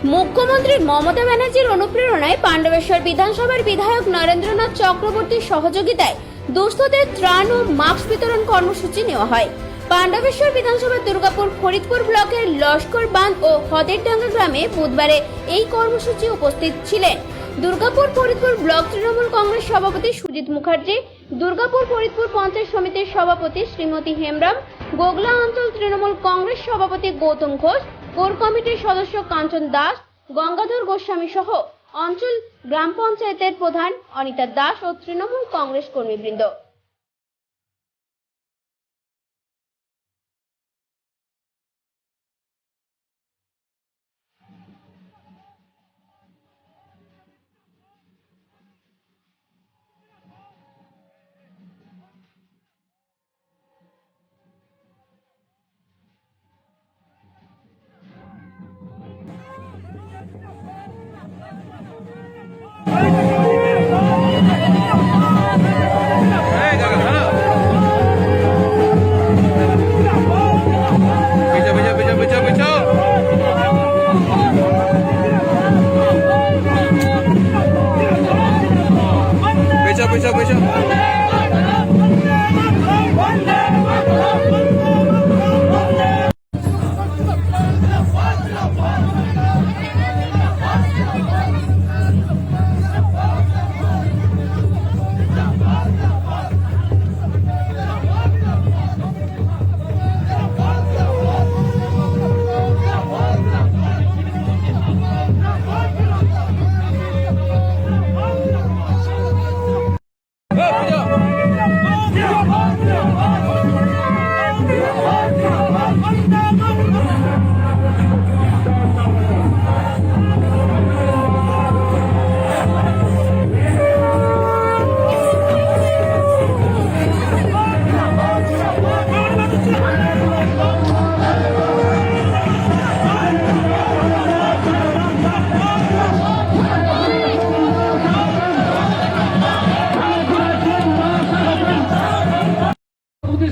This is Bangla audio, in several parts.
মুখ্যমন্ত্রী মমতা ব্যানার্জির অনুপ্রেরণায় পাণ্ডবেশ্বর বিধানসভার বিধায়ক নরেন্দ্রনাথ চক্রবর্তীর সহযোগিতায় দুস্থদের ত্রাণ ও মাস্ক বিতরণ কর্মসূচি নেওয়া হয়। পাণ্ডবেশ্বর বিধানসভার দুর্গাপুর ফরিদপুর ব্লকের লস্কর বাঁধ ও হদেরডাঙ্গা গ্রামে বুধবারে এই কর্মসূচি উপস্থিত ছিলেন দুর্গাপুর ফরিদপুর ব্লক তৃণমূল কংগ্রেস সভাপতি সুজিত মুখার্জি, দুর্গাপুর ফরিদপুর পঞ্চায়েত সমিতির সভাপতি শ্রীমতী হেমব্রম, গোগলা অঞ্চল তৃণমূল কংগ্রেস সভাপতি গৌতম ঘোষ, কোর কমিটির সদস্য কাঞ্চন দাস, গঙ্গাধর গোস্বামী সহ অঞ্চল গ্রাম পঞ্চায়েতের প্রধান অনিতা দাস ও তৃণমূল কংগ্রেস কর্মীবৃন্দ।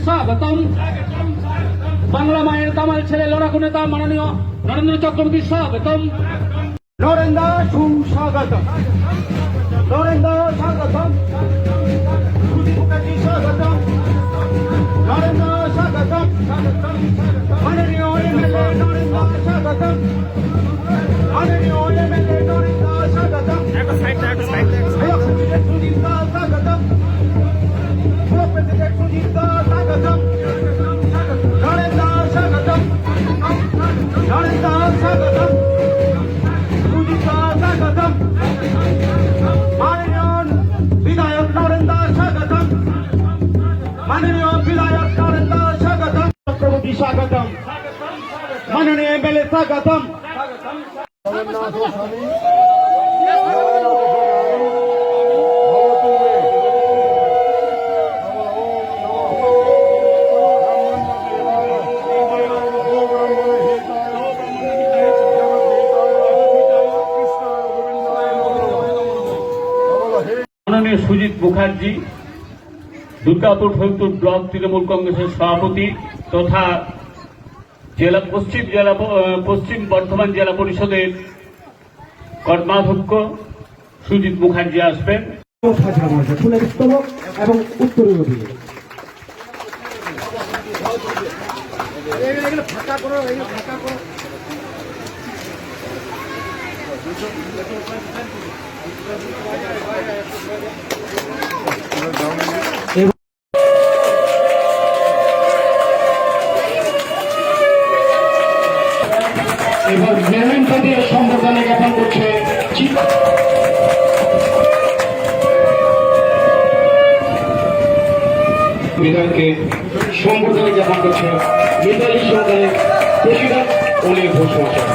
স্বাগতম। বাংলা মায়ের তামাল ছেলে লড়াকু নেতা মাননীয় নরেন্দ্র চক্রবর্তী স্বাগতম। নরেন্দ্র সুস্বাগতম। নরেন্দ্র স্বাগতম। সুজিত মুখার্জি স্বাগতম। নরেন্দ্র স্বাগতম। মাননীয় এমএলএ নরেন্দ্র স্বাগতম। মাননীয় এমএলএ নরেন্দ্র স্বাগতম। ব্লক প্রেসিডেন্ট সুজিত স্বাগতম। ব্লক প্রেসিডেন্ট সুজিত স্বাগতম। নরেন্দ্র স্বাগতম। নরেন্দ্র স্বাগতম। স্বাগতম। মাননীয় বিধায়ক নরেন্দ্র স্বাগতম। মাননীয় বিধায়ক নরেন্দ্র স্বাগতম। চক্রবর্তী স্বাগতম। মাননীয় এমএলএ স্বাগতম। মাননীয় সুজিত মুখার্জি, দুর্গাপুর ফরিদপুর ব্লক তৃণমূল কংগ্রেসের সভাপতি তথা পশ্চিম বর্ধমান জেলা পরিষদের কর্মাধ্যক্ষ সুজিত মুখার্জি আসবেন। ফুলের স্তবক এবং উত্তরীয় দিয়ে এবার মেমেন্টো দিয়ে সম্বোধনে জ্ঞাপন করছে বিধানকে সম্বোধনে জ্ঞাপন করছে মিতালি সরকারের প্রেসিডেন্ট অনিল ঘোষ মহাশয়।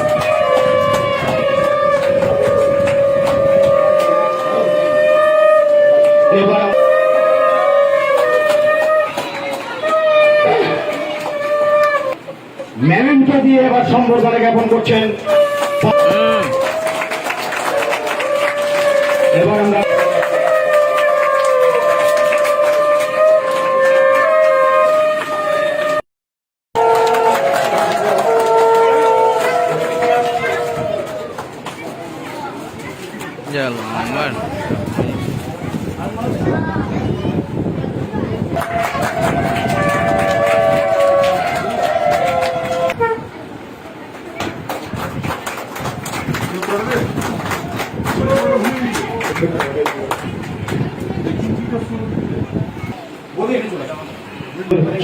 এবার মেমেন্টো দিয়ে এবার সম্বর্ধনা জ্ঞাপন করছেন। এবার আমরা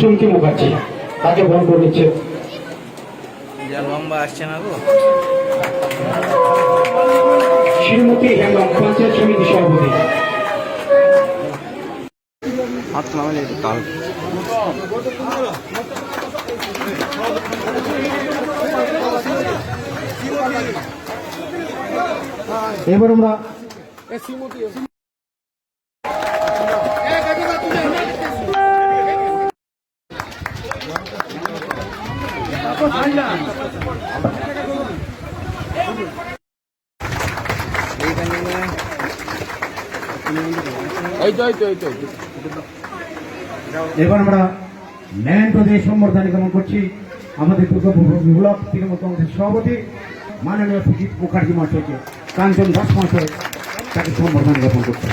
চুমকি মুখার্জি তাকে বরণ করে নিচ্ছে। যা লম্বা আসছে না গো। শ্রীমতী হেমলম পঞ্চায়েত সমিতি সভাপতি। এবার আমরা ন্যায় প্রদেশ সম্বর্ধনা জ্ঞাপন করছি আমাদের দুর্গাপুর ব্লক তৃণমূল কংগ্রেসের সভাপতি মাননীয় সুজিত মুখার্জি মহাশয়কে, কাঞ্চন দাস মহাশয় তাকে সম্বর্ধনা জ্ঞাপন করছে।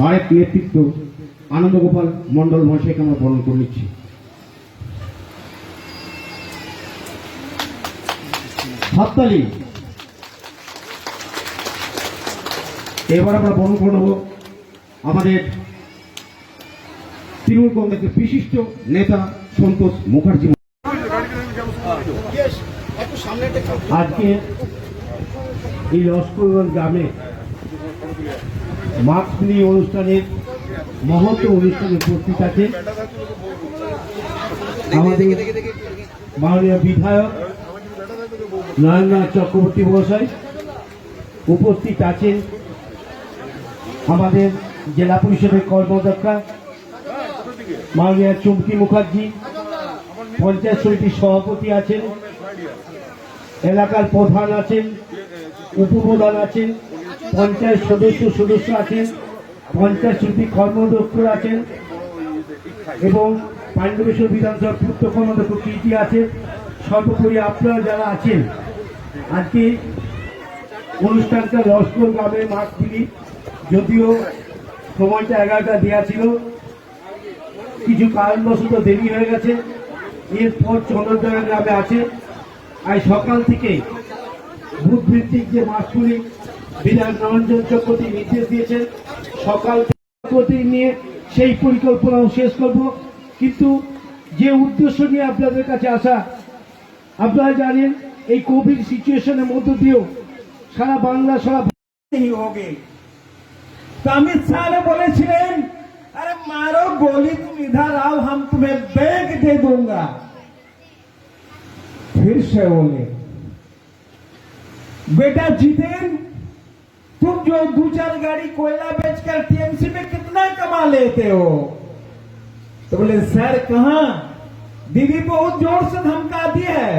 আরেক নেতৃত্ব আনন্দগোপাল মন্ডল মহাশয়কে আমরা বরণ করে নিচ্ছি। হাততালি। এবার আমরা বরণ করে নেব আমাদের তৃণমূল কংগ্রেসের বিশিষ্ট নেতা সন্তোষ মুখার্জি। আজকে এই লস্করগঞ্জ গ্রামে মাক্সনি অনুষ্ঠানের মহত্ব অনুষ্ঠানে উপস্থিত আছে আমাদের মাননীয় বিধায়ক নরেন্দ্রনাথ চক্রবর্তী মহাশয়, উপস্থিত আছেন আমাদের জেলা পরিষদের কর্মদক্ষা মাননীয় চুমকি মুখার্জি, পঞ্চায়েত সমিতির সভাপতি আছেন, এলাকার প্রধান আছেন, উপপ্রধান আছেন, পঞ্চায়েত সদস্য আছেন, পঞ্চায়েত সমিতির কর্মদক্ষ আছেন এবং পাণ্ডবেশ্বর বিধানসভার পূর্ত কর্মদক্ষ কীর্তি আছে। সর্বোপরি আপনারা যারা আছেন, আজকে অনুষ্ঠানটা লস্কর গ্রামের মাঠগুলি, যদিও সময়টা 11টা দেওয়া ছিল, কিছু কারণবশত দেরি হয়ে গেছে। এরপর চন্দ্রজয় গ্রামে আছে। আজ সকাল থেকে বুথ ভিত্তিক যে মাঠগুলি বিধায়ক নরঞ্জন চক্রবর্তী নির্দেশ দিয়েছেন, সকাল থেকে নিয়ে সেই পরিকল্পনাও শেষ করব। কিন্তু যে উদ্দেশ্য নিয়ে আপনাদের কাছে আসা, আপনারা জানেন এই কোভিড সিচুয়েশনের মধ্য দিয়েও সারা বাংলা সারা नहीं होगी। तो अमित शाह ने बोलेছিলেন, अरे मारो गोली, तुम इधर आओ, हम तुम्हें बैग दे दूंगा। फिर से बोले, बेटा जितेन, तुम जो 2-4 गाड़ी कोयला बेचकर टीएमसी में कितना कमा लेते हो? तो बोले, सर कहां? दीदी बहुत जोर से धमकाती है,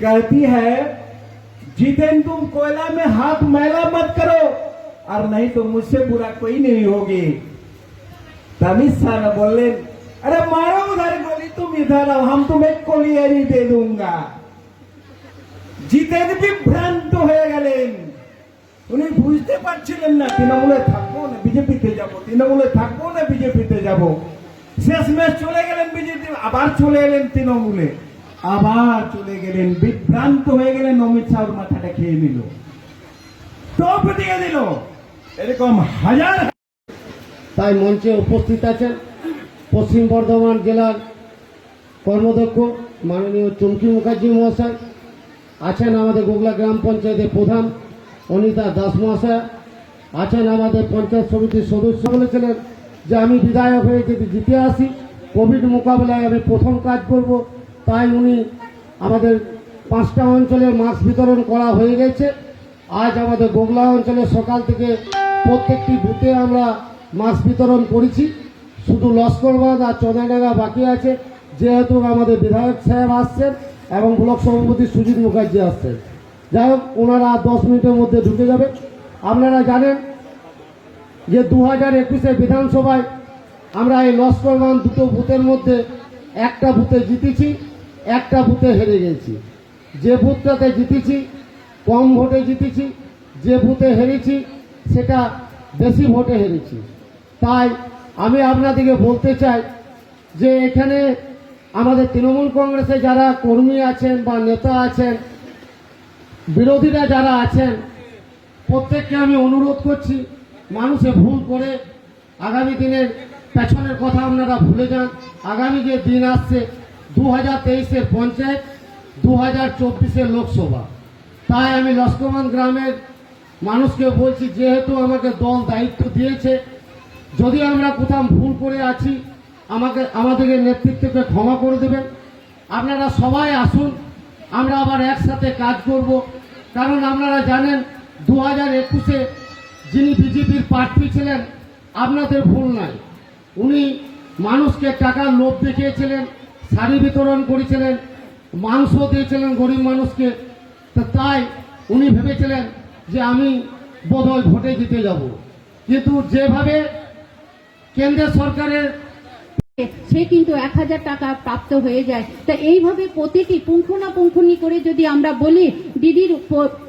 कहती है जितेन तुम कोयला में हाथ मैला मत करो, और नहीं तो मुझसे बुरा कोई नहीं होगी। अमित शाह ने बोले, अरे मारो उधर गोली, तुम इधर आओ, हम तुम्हें कोलियारी दे दूंगा। जितेन भी भ्राন্ত হয়ে গেলেন। উনি বুঝতে পারছিলেন না তৃণমূলে থাকবো না বিজেপিতে যাব, তৃণমূলে থাকবো না বিজেপিতে যাব। শেষমেশ চলে গেলেন বিজেপি, আবার চলে এলেন তৃণমূলে, আবার চলে গেলেন, বিভ্রান্ত হয়ে গেলেন। অমিত শাহর মাথাটা খেয়ে নিল, টপ দিয়ে দিল। এরকম হাজার। তাই মঞ্চে উপস্থিত আছেন পশ্চিম বর্ধমান জেলার কর্মদক্ষ মাননীয় চুমকি মুখার্জি মহাশয়, আছেন আমাদের গোগলা গ্রাম পঞ্চায়েতের প্রধান অনিতা দাস মহাশয়, আছেন আমাদের পঞ্চায়েত সমিতির সদস্য। বলেছিলেন যে আমি বিধায়ক হয়ে যদি জিতে আসি, কোভিড মোকাবিলায় আমি প্রথম কাজ করব। তাই উনি আমাদের 5টা অঞ্চলে মাস্ক বিতরণ করা হয়ে গেছে। আজ আমাদের গোগলা অঞ্চলে সকাল থেকে প্রত্যেকটি বুথে আমরা মাস্ক বিতরণ করেছি। শুধু লস্করবাদ আর চন্দ্রডাঙ্গা বাকি আছে, যেহেতু আমাদের বিধায়ক সাহেব আসছেন এবং ব্লক সভাপতি সুজিত মুখার্জি আসছেন। যাই হোক, ওনারা 10 মিনিটের মধ্যে ঢুকে যাবে। আপনারা জানেন যে 2021-এ বিধানসভায় আমরা এই লস্করবাদ দুটো বুথের মধ্যে একটা বুথে জিতেছি, একটা বুথে হেরে গেছি। যে বুথটাতে জিতেছি কম ভোটে জিতেছি, যে বুথে হেরেছি সেটা বেশি ভোটে হেরেছি। তাই আমি আপনাদেরকে বলতে চাই যে এখানে আমাদের তৃণমূল কংগ্রেসে যারা কর্মী আছেন বা নেতা আছেন, বিরোধীরা যারা আছেন, প্রত্যেককে আমি অনুরোধ করছি মানুষে ভুল করে আগামী দিনের পেছনের কথা আপনারা ভুলে যান। আগামী যে দিন আসছে 2023-এর পঞ্চায়েত, 2024-এর লোকসভা, তাই আমি লস্করবান্ধ গ্রামের মানুষকে বলছি, যেহেতু আমাকে দল দায়িত্ব দিয়েছে, যদি আমরা কোথাও ভুল করে আছি আমাদেরকে নেতৃত্বকে ক্ষমা করে দেবেন। আপনারা সবাই আসুন, আমরা আবার একসাথে কাজ করব। কারণ আপনারা জানেন 2021-এ যিনি বিজেপির প্রার্থী ছিলেন, আপনাদের ভুল নাই, উনি মানুষকে টাকার লোভ দেখিয়েছিলেন, শাড়ি বিতরণ করেছিলেন, মাংস দিয়েছিলেন গরিব মানুষকে। তাই উনি ভেবেছিলেন যে আমি বোধহয় ভোটে জিতে যাব। কিন্তু যেভাবে কেন্দ্র সরকারের সে কিন্তু 1000 টাকা প্রাপ্ত হয়ে যায়। তা এইভাবে প্রতিটি পুঙ্খানুপুঙ্খনি করে যদি আমরা বলি দিদির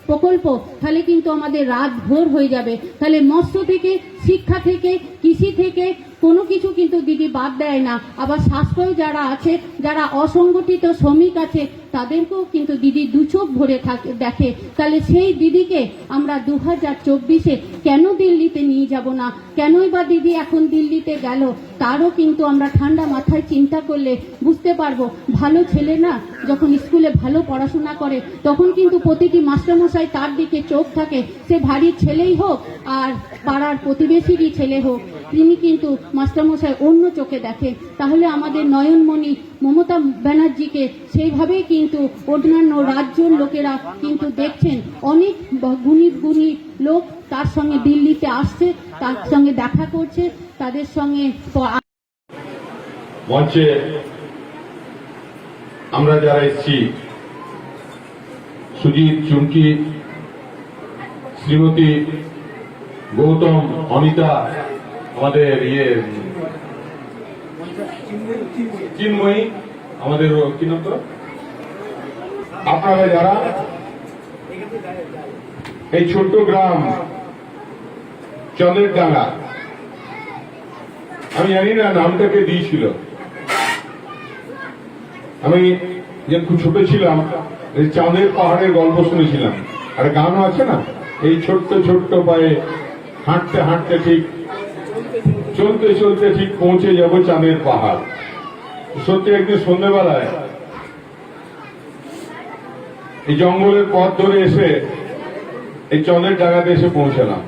প্রকল্প, তাহলে কিন্তু আমাদের রাত ভোর হয়ে যাবে। তাহলে মৎস্য থেকে, শিক্ষা থেকে, কৃষি থেকে কোনো কিছু কিন্তু দিদি বাদ দেয় না। আবার স্বাস্থ্য যারা আছে, যারা অসংগঠিত শ্রমিক আছে, তাদেরকেও কিন্তু দিদি দুচোখ ভরে দেখে। তাহলে সেই দিদিকে আমরা 2024-এ কেন দিল্লিতে নিয়ে যাব না? কেনই বা দিদি এখন দিল্লিতে গেল? তারও কিন্তু আমরা ঠান্ডা মাথায় চিন্তা করলে বুঝতে পারবো। ভালো ছেলে না, যখন স্কুলে ভালো পড়াশোনা করে তখন কিন্তু প্রতিটি মাস্টারমশাই তার দিকে চোখ থাকে, সে ভারী ছেলেই হোক আর পাড়ার প্রতিবেশীরই ছেলে হোক, তিনি কিন্তু মাস্টারমশাই অন্য চোখে দেখে। তাহলে আমাদের নয়নমণি মমতা ব্যানার্জিকে সেইভাবেই কিন্তু অন্যান্য রাজ্যের লোকেরা কিন্তু দেখছেন। অনেক গুণী লোক তার সঙ্গে দিল্লিতে আসছে, তার সঙ্গে দেখা করছে, তাদের সঙ্গে মঞ্চে আমরা যারা এসেছি, সুজিত, চুমকি, শ্রীমতী, গৌতম, অনিতা, আমাদের চিন্ময়ী, আমাদের কি নাম তো, আপনারা যারা এই ছোট্ট গ্রাম চন্দ্রের ডাঙ্গা, আমি জানি না নামটাকে দিয়েছিল, আমি যখন খুব ছোট ছিলাম এই চাঁদের পাহাড়ের গল্প শুনেছিলাম, আর গানও আছে না, এই ছোট্ট ছোট্ট পায়ে হাঁটতে হাঁটতে ঠিক চলতে চলতে ঠিক পৌঁছে যাব চাঁদের পাহাড়। সত্যি একদিন সন্ধ্যেবেলায় এই জঙ্গলের পথ ধরে এসে এই চন্দ্রের ডাঙ্গাতে এসে পৌঁছালাম।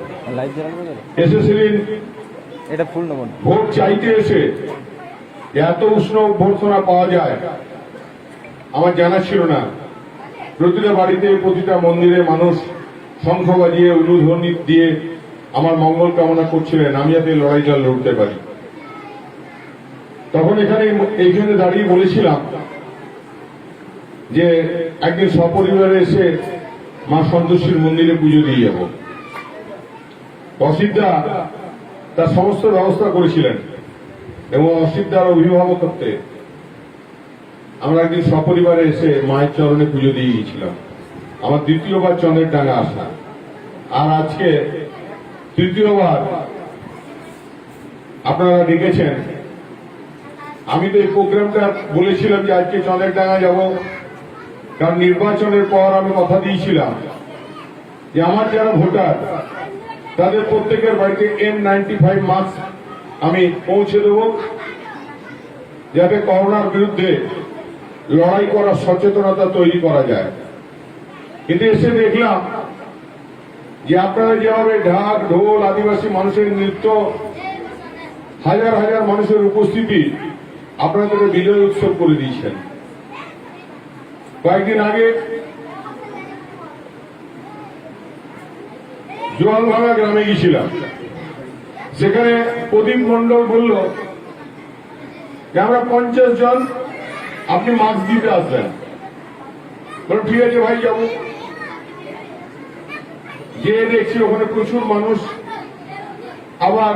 এসেছিলেন এটা ফুল নেব ভোট চাইতে এসে এত উষ্ণ অভ্যর্থনা পাওয়া যায় আমার জানা ছিল না। প্রতিটা বাড়িতে, প্রতিটা মন্দিরে মানুষ শঙ্খ বাজিয়ে, উলুধ্বনি দিয়ে আমার মঙ্গল কামনা করছিলেন, আমি যাতে লড়াই জল লড়তে পারি। তখন এইখানে দাঁড়িয়ে বলেছিলাম যে একদিন সপরিবারে এসে মা সন্তোষীর মন্দিরে পুজো দিয়ে যাব। অসিতদা তার সমস্ত ব্যবস্থা করেছিলেন এবং অসিতদার অভিভাবকত্বে আমরা একদিন সপরিবারে এসে মায়ের চরণে পুজো দিয়ে গিয়েছিলাম। আমার দ্বিতীয়বার চন্দ্রের ডাঙ্গা আসা, আর আজকে তৃতীয়বার আপনারা ডেকেছেন। আমি তো এই প্রোগ্রামটা বলেছিলাম যে আজকে চন্দ্রের ডাঙ্গা যাব, কারণ নির্বাচনের পর আমি কথা দিয়েছিলাম যে আমার যারা ভোটার তাদের প্রত্যেকের বাড়িতে N95 মাস্ক আমি পৌঁছে দেব, যাতে করোনার বিরুদ্ধে লড়াই করার সচেতনতা তৈরি করা যায়। কিন্তু এসে দেখলাম যে আপনারা যেভাবে ঢাক, ঢোল, আদিবাসী মানুষের নৃত্য, হাজার হাজার মানুষের উপস্থিতি আপনাদের বিজয় উৎসব করে দিয়েছেন। কয়েকদিন আগে জোয়ালভাঙা গ্রামে গিয়েছিলাম, সেখানে প্রদীপ মন্ডল বলল যে আমরা 50 জন, আপনি মাস্ক দিতে আসবেন। বলুন ঠিক আছে ভাই, যাবো। যে দেখছি ওখানে প্রচুর মানুষ, আবার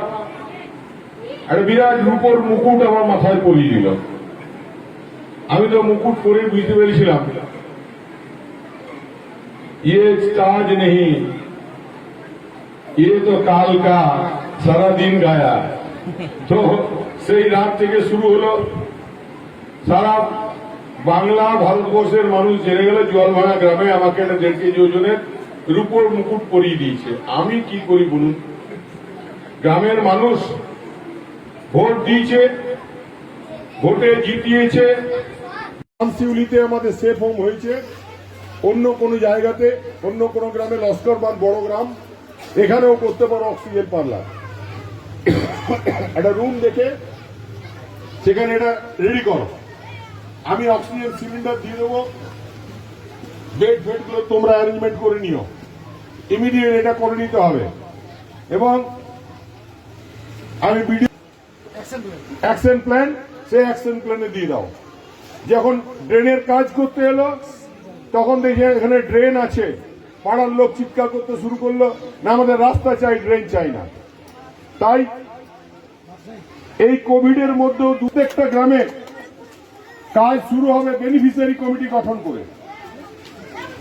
একটা বিরাট রূপোর মুকুট আমার মাথায় পরিয়ে দিল। আমি তো মুকুট পরে বুঝতে পেরেছিলাম ये ताज नहीं, ये तो काल का सारा दिन गाया। তো সেই রাত থেকে শুরু হলো, সারা বাংলা ভারতবর্ষের মানুষ জেনে গেল জোয়ালভাঙা গ্রামে আমাকে একটা 1.5 কেজি ওজনের রূপোর মুকুট পরিয়ে দিয়েছে। আমি কি করি বলুন? গ্রামের মানুষ ভোট দিয়েছে, ভোটে জিতিয়েছে। শিউলিতে আমাদের সেফ হোম হয়েছে, অন্য কোনো জায়গাতে, অন্য কোনো গ্রামে লস্করবাদ বড় গ্রাম, এখানেও করতে পারো অক্সিজেন পার্লার। একটা রুম দেখে সেখানে এটা রেডি করো, আমি অক্সিজেন সিলিন্ডার দিয়ে দেবো, বেড গুলো তোমরা অ্যারেঞ্জমেন্ট করে নিও, ইমিডিয়েট এটা করে নিতে হবে। এবং আমি ভিডিও অ্যাকশন প্ল্যান, সেই অ্যাকশন প্ল্যানে দিয়ে দাও। যখন ড্রেনের কাজ করতে এলো তখন দেখে এখানে ড্রেন আছে, পাড়ার লোক চিৎকার করতে শুরু করলো, না আমাদের রাস্তা চাই, ড্রেন চাই না। তাই এই কোভিডের মধ্যেও প্রত্যেকটা গ্রামে কাজ শুরু হবে বেনিফিশিয়ারি কমিটি গঠন করে।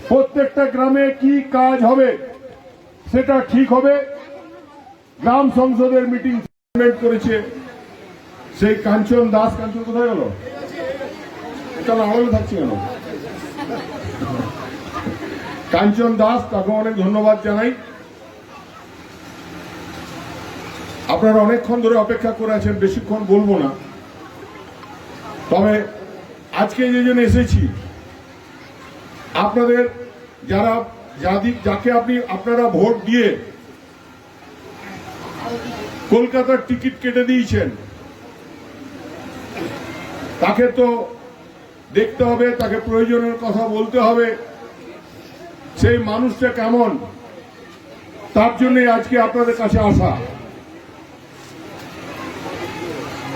প্রত্যেকটা গ্রামে কি কাজ হবে সেটা ঠিক হবে। গ্রাম সংসদের মিটিং করেছে সেই কাঞ্চন দাস, কাঞ্চন কোথায় গেল? কেন আড়ালে থাকছি কেন? কাঞ্চন দাস, তাকে অনেক ধন্যবাদ জানাই। আপনারা অনেকক্ষণ ধরে অপেক্ষা করে আছেন, বেশিক্ষণ বলবো না। তবে আজকে যে জন্য এসেছি, আপনাদের যাকে আপনারা ভোট দিয়ে কলকাতার টিকিট কেটে দিয়েছেন, তাকে তো দেখতে হবে, তাকে প্রয়োজনের কথা বলতে হবে, সেই মানুষটা কেমন, তার জন্য আজকে আপনাদের কাছে আসা।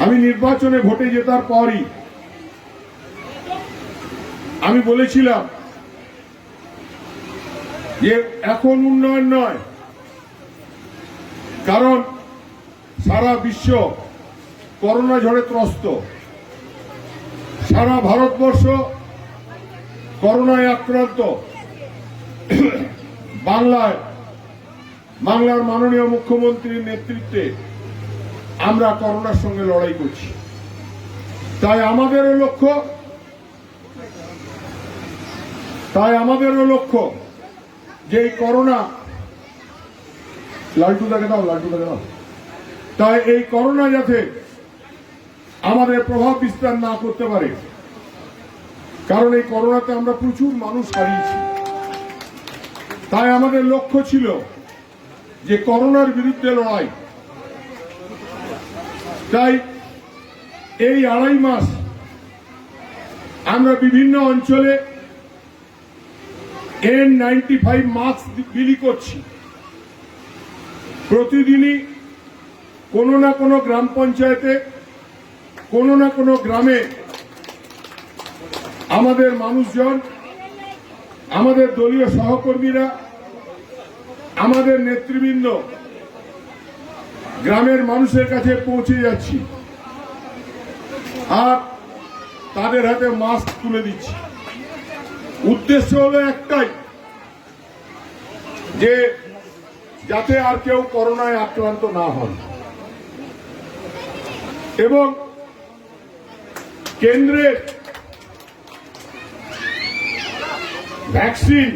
আমি নির্বাচনে ভোটে জেতার পরই আমি বলেছিলাম যে এখন উন্নয়ন নয়, কারণ সারা বিশ্ব করোনা ঝড়ে ত্রস্ত, সারা ভারতবর্ষ করোনায় আক্রান্ত। বাংলার মাননীয় মুখ্যমন্ত্রীর নেতৃত্বে আমরা করোনার সঙ্গে লড়াই করছি। তাই আমাদেরও লক্ষ্য যে এই করোনা, লালটুদাকে দাও। তাই এই করোনা যাতে আমাদের প্রভাব বিস্তার না করতে পারে, কারণ এই করোনাতে আমরা প্রচুর মানুষ হারিয়েছি। তাই আমাদের লক্ষ্য ছিল যে করোনার বিরুদ্ধে লড়াই। তাই এই 2.5 মাস আমরা বিভিন্ন অঞ্চলে N95 মাস্ক বিলি করছি। প্রতিদিনই কোনো না কোনো গ্রাম পঞ্চায়েতে, কোনো না কোনো গ্রামে আমাদের মানুষজন, আমাদের দলীয় সহকর্মীরা, আমাদের নেতৃবৃন্দ গ্রামের মানুষের কাছে পৌঁছে যাচ্ছি আর তাদের হাতে মাস্ক তুলে দিচ্ছি। উদ্দেশ্য হলো একটাই, যে যাতে আর কেউ করোনায় আক্রান্ত না হন। এবং কেন্দ্রের ভ্যাকসিন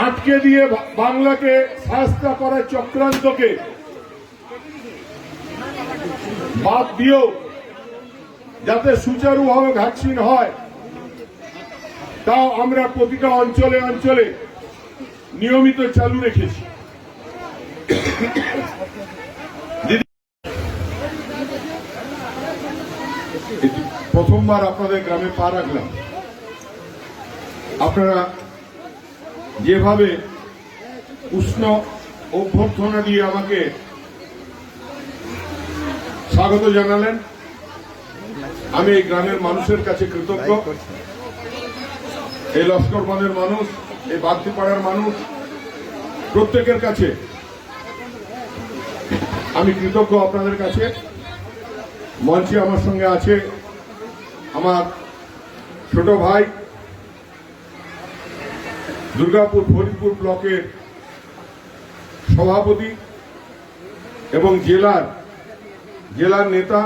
আটকে দিয়ে বাংলাকে শাস্তা করার চক্রান্তকে বাদ দিয়েও যাতে সুচারুভাবে ভ্যাকসিন হয়, তাও আমরা প্রতিটা অঞ্চলে অঞ্চলে নিয়মিত চালু রেখেছি। প্রথমবার আপনাদের গ্রামে পা রাখলাম। আপনারা যেভাবে উষ্ণ অভ্যর্থনা দিয়ে আমাকে স্বাগত জানালেন, আমি এই গ্রামের মানুষের কাছে কৃতজ্ঞ। এই লস্করবাঁধের মানুষ, এই বাগদিপাড়ার মানুষ, প্রত্যেকের কাছে আমি কৃতজ্ঞ আপনাদের কাছে। মঞ্চে আমার সঙ্গে আছে আমার ছোট ভাই, দুর্গাপুর ফরিদপুর ব্লকের সভাপতি এবং জেলার নেতা,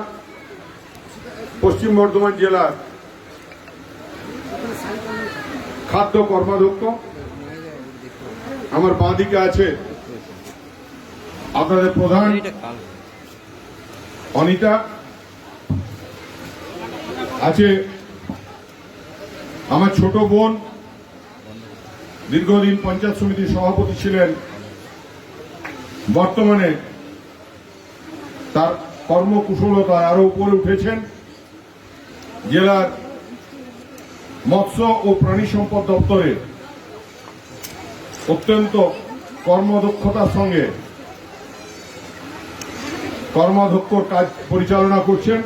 পশ্চিম বর্ধমান জেলার খাদ্য কর্মাধ্যক্ষ। আমার বাঁ দিকে আছে আপনাদের প্রধান অনিতা আছে, আমার ছোট বোন দীর্ঘদিন পঞ্চায়েত সমিতির সভাপতি ছিলেন, বর্তমানে তার কর্মকুশলতা আরো উপরে উঠেছেন। জেলার মৎস্য ও প্রাণী সম্পদ দপ্তরে অত্যন্ত কর্মদক্ষতার সঙ্গে কর্মাধ্যক্ষর কাজ পরিচালনা করছেন।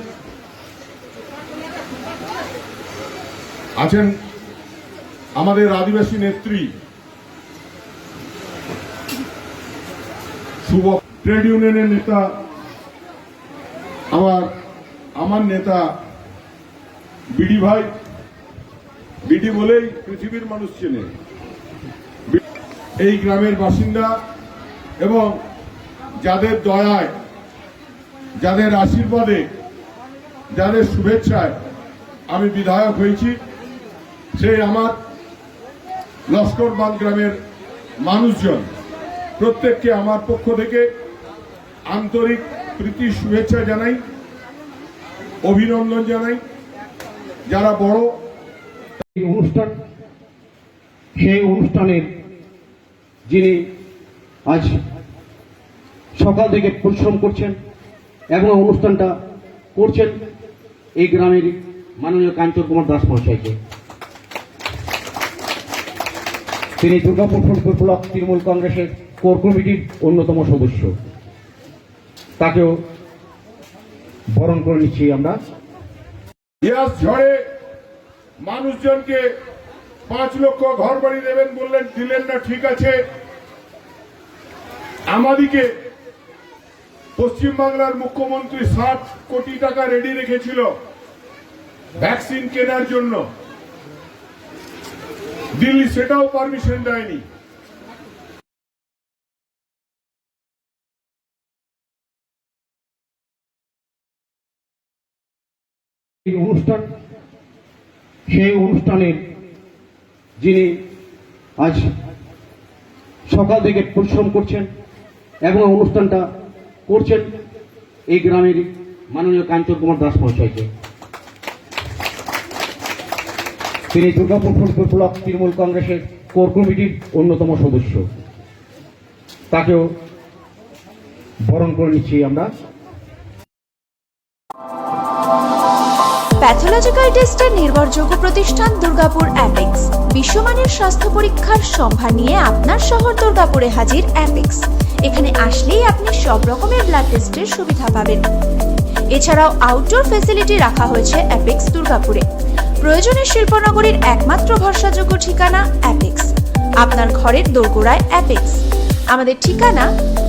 আছেন আমাদের আদিবাসী নেত্রী শুভ, ট্রেড ইউনিয়নের নেতা, আমার নেতা বিডি ভাই, বিডি বলেই পৃথিবীর মানুষ চেনে, এই গ্রামের বাসিন্দা এবং যাদের দয়ায়, যাদের আশীর্বাদে, যাদের শুভেচ্ছায় আমি বিধায়ক হয়েছি, সেই আমার লস্করবাঁধ গ্রামের মানুষজন প্রত্যেককে আমার পক্ষ থেকে আন্তরিক প্রীতি শুভেচ্ছা জানাই, অভিনন্দন জানাই। যারা বড় এই অনুষ্ঠান, সেই অনুষ্ঠানের যিনি আজ সকাল থেকে পরিশ্রম করছেন এবং অনুষ্ঠানটা করছেন এই গ্রামের মাননীয় কাঞ্চন কুমার দাস মহাশয়কে। তিনি দুর্গাপুর ফরিদপুর ব্লক তৃণমূল কংগ্রেসের কোর কমিটির অন্যতম সদস্য, তাকেও বরণ করে নিচ্ছি আমরা। ইয়াস ঝড়ে মানুষজনকে 5 লক্ষ ঘর বাড়ি দেবেন বললেন, দিলেন না, ঠিক আছে। আমাদিকে পশ্চিমবাংলার মুখ্যমন্ত্রী 60 কোটি টাকা রেডি রেখেছিল ভ্যাকসিন কেনার জন্য, দিল্লি সেটাও পারমিশন দেয়নি। এই অনুষ্ঠান, সেই অনুষ্ঠানের যিনি আজ সকাল থেকে পরিশ্রম করছেন এবং অনুষ্ঠানটা করছেন এই গ্রামের মাননীয় কাঞ্চন কুমার দাস মহাশয়কে। তিনি দুর্গাপুর ফরিদপুর ব্লক তৃণমূল কংগ্রেসের কোর কমিটির অন্যতম সদস্য, তাকেও বরণ করে নিচ্ছি আমরা। প্যাথোলজিক্যাল টেস্টের নির্ভরযোগ্য প্রতিষ্ঠান দুর্গাপুর অ্যাপেক্স। বিশ্বমানের স্বাস্থ্য পরীক্ষার সম্ভার নিয়ে আপনার শহর দুর্গাপুরে হাজির অ্যাপেক্স। এখানে আসলেই আপনি সব রকমের ব্লাড টেস্টের সুবিধা পাবেন। এছাড়াও আউটডোর ফ্যাসিলিটি রাখা হয়েছে অ্যাপেক্স দুর্গাপুরে। প্রয়োজনে শিল্পনগরীর একমাত্র ভরসাযোগ্য ঠিকানা অ্যাপেক্স। আপনার ঘরের দোরগোড়ায় অ্যাপেক্স। আমাদের ঠিকানা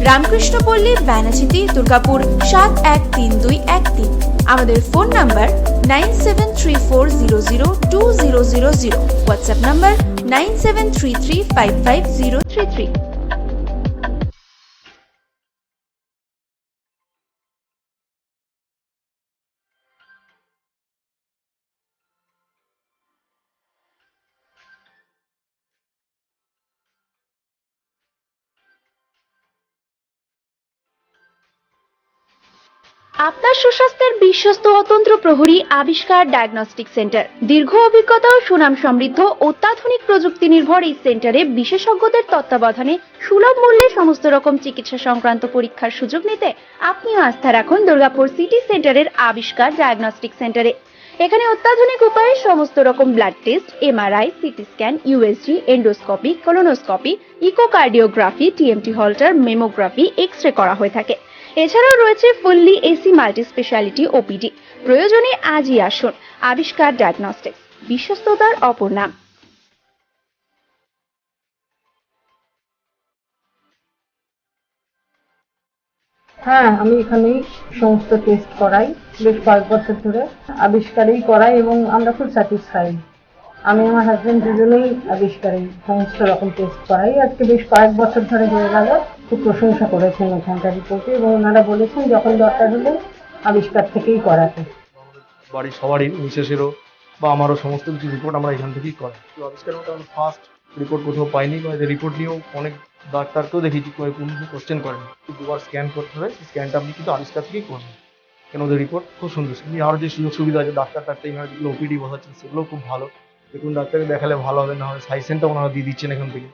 রামকৃষ্ণপল্লী, ব্যানাচিতি, দুর্গাপুর 713213। আমাদের ফোন নাম্বার 9734002000। WhatsApp number 9733550033। আপনার সুস্বাস্থ্যের বিশ্বস্ত অতন্ত্র প্রহরী আবিষ্কার ডায়াগনস্টিক সেন্টার। দীর্ঘ অভিজ্ঞতা ও সুনাম সমৃদ্ধ অত্যাধুনিক প্রযুক্তি নির্ভর এই সেন্টারে বিশেষজ্ঞদের তত্ত্বাবধানে সুলভ মূল্যে সমস্ত রকম চিকিৎসা সংক্রান্ত পরীক্ষার সুযোগ নিতে আপনিও আস্থা রাখুন দুর্গাপুর সিটি সেন্টারের আবিষ্কার ডায়াগনস্টিক সেন্টারে। এখানে অত্যাধুনিক উপায়ে সমস্ত রকম blood test, MRI, CT scan, USG, endoscopy, colonoscopy, echocardiography, TMT Holter, mammography, X-ray করা হয়ে থাকে। এছাড়াও রয়েছে fully AC multi speciality OPD. প্রয়োজনে আজই আসুন। আবিষ্কার ডায়াগনস্টিক্স, বিশ্বস্ততার অপর নাম। হ্যাঁ, আমি এখানেই সমস্ত টেস্ট করাই, বেশ কয়েক বছর ধরে আবিষ্কারেই করাই এবং আমরা খুব স্যাটিসফাইড। আমি আমার হাজবেন্ড দুজনেই আবিষ্কারেই সমস্ত রকম টেস্ট করাই। আজকে বেশ কয়েক বছর ধরে হয়ে গেল। খুব প্রশংসা করেছেন এখানকার রিপোর্টে এবং ওনারা বলেছেন যখন দরকার হলে আবিষ্কার থেকেই করাতে। বাড়ির সবারই, মিসেসেরও বা আমারও সমস্ত কিছু রিপোর্ট আমরা এখান থেকেই করাই। তো আবিষ্কারের মতো আমরা ফার্স্ট রিপোর্ট কোথাও পাইনি, বা রিপোর্ট নিয়েও অনেক ডাক্তারকেও দেখিয়েছি কোনো কোশ্চেন করেনি, দুবার স্ক্যান করতে হবে, সেই স্ক্যানটা আপনি কিন্তু আবিষ্কার থেকেই করবেন, কেন ওদের রিপোর্ট খুব সুন্দর। এমনি আরও যে সুযোগ সুবিধা আছে, ডাক্তার এইভাবে যেগুলো ওপিডি বসাচ্ছেন সেগুলো খুব ভালো। দেখুন ডাক্তারকে দেখালে ভালো হবে, না হয় সাইসেনটা ওনারা দিয়ে দিচ্ছেন এখান থেকে।